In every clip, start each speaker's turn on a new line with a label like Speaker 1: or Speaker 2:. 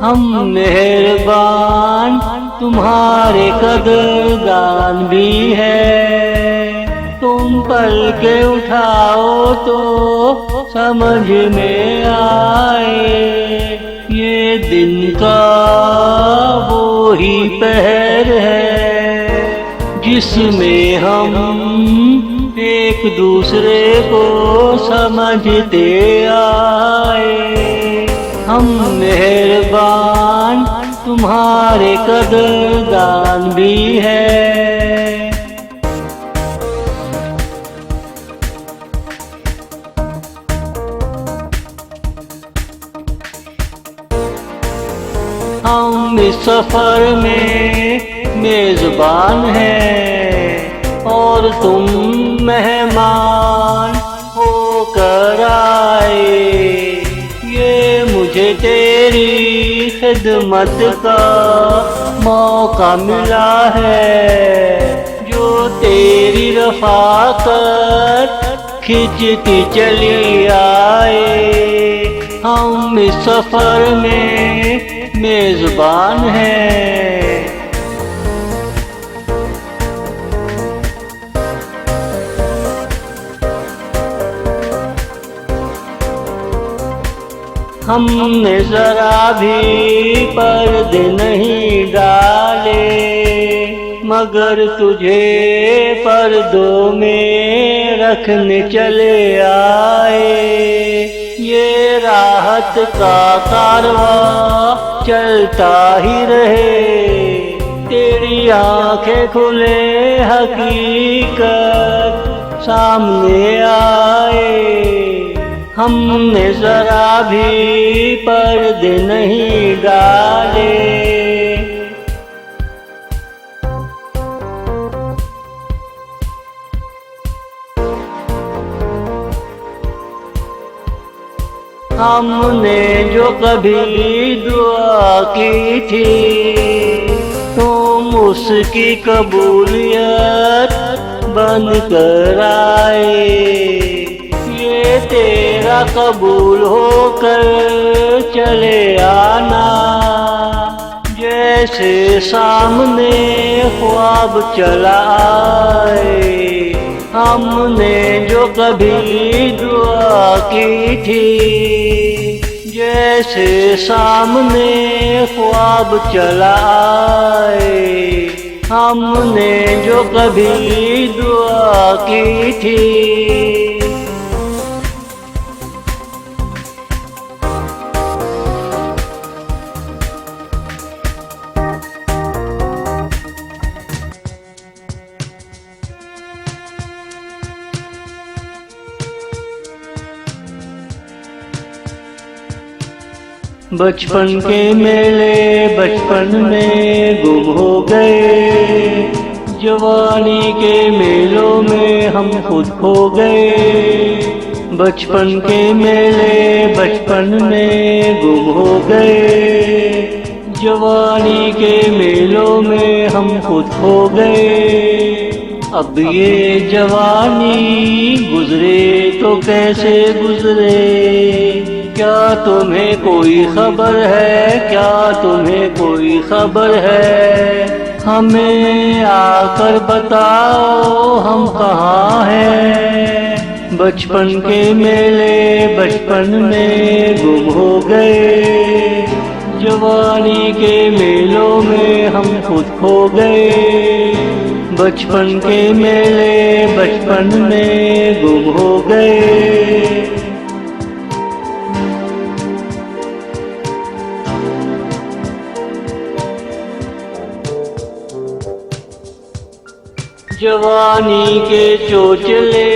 Speaker 1: हम मेहरबान तुम्हारे कदरदान भी है। तुम पल के उठाओ तो समझ में आए, ये दिन का वो ही पहर है जिसमें हम एक दूसरे को समझते आए। हम मेहरबान तुम्हारे कदरदान भी है। हम इस सफर में मेजबान हैं और तुम मेहमान होकर आए। ये मुझे तेरी खिदमत का मौका मिला है, जो तेरी रफ़ाकत खिंचती चली आए। हम इस सफर में मेजबान हैं। हमने जरा भी पर्दे नहीं डाले, मगर तुझे पर्दों में रखने चले आए। ये राहत का कारवां चलता ही रहे, तेरी आंखें खुले हकीकत सामने आए। हमने जरा भी पर्दे नहीं डाले। हमने जो कभी दुआ की थी, तुम उसकी कबूलियत बन कर आए। ये तेरा कबूल होकर चले आना, जैसे सामने ख्वाब चला आए। हमने जो कभी दुआ की थी, जैसे सामने ख्वाब चला आए। हमने जो कभी दुआ की थी। बचपन के मेले बचपन में गुम हो गए, जवानी के मेलों में हम खुद खो गए। बचपन के मेले बचपन में गुम हो गए, जवानी के मेलों में हम खुद खो गए। अब ये जवानी गुजरे तो कैसे गुजरे, क्या तुम्हें कोई खबर है, क्या तुम्हें कोई खबर है। हमें आकर बताओ हम कहाँ हैं। बचपन के मेले बचपन में गुम हो गए, जवानी के मेलों में हम खुद खो गए। बचपन के मेले बचपन में गुम हो गए। जवानी के चोचले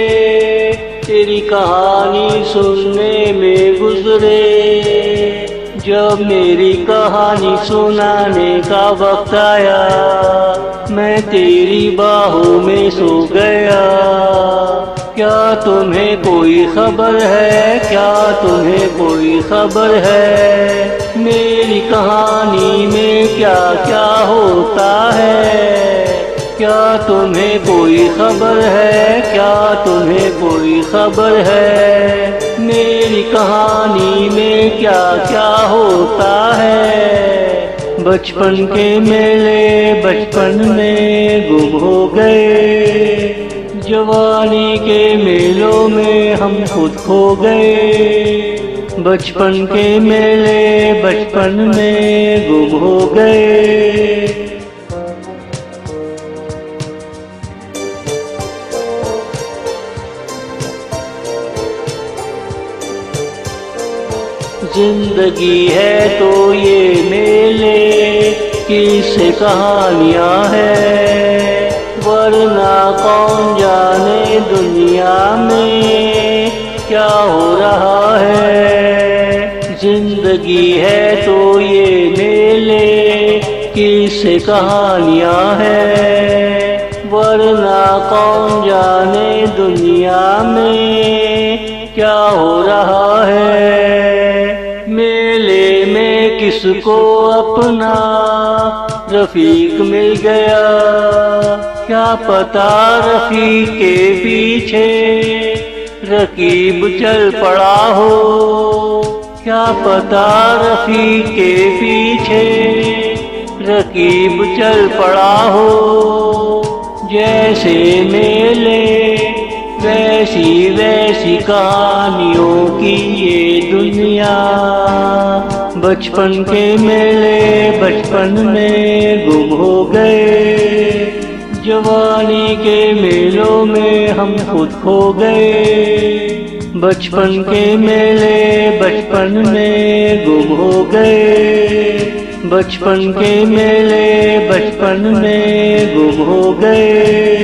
Speaker 1: तेरी कहानी सुनने में गुजरे, जब मेरी कहानी सुनाने का वक्त आया, मैं तेरी बाहों में सो गया। क्या तुम्हें कोई खबर है, क्या तुम्हें कोई खबर है, मेरी कहानी में क्या क्या होता है। क्या तुम्हें कोई खबर है, क्या तुम्हें कोई खबर है, मेरी कहानी में क्या क्या होता है। बचपन के मेले बचपन में गुम हो गए, जवानी के मेलों में हम खुद खो गए। बचपन के मेले बचपन में गुम हो गए। जिंदगी है तो ये मेले किससे कहानियाँ हैं, वरना कौन जाने दुनिया में क्या हो रहा है। जिंदगी है तो ये मेले किससे कहानियाँ हैं, वरना कौन जाने दुनिया में क्या हो रहा है। मेले में किसको अपना रफीक मिल गया, क्या पता रफीक के पीछे रकीब चल पड़ा हो, क्या पता रफीक के पीछे रकीब चल पड़ा हो। जैसे मेले वैसी वैसी कहानियों की ये दुनिया। बचपन के मेले बचपन में गुम हो गए, जवानी के मेलों में हम खुद खो गए। बचपन के मेले बचपन में गुम हो गए, बचपन के मेले बचपन में गुम हो गए।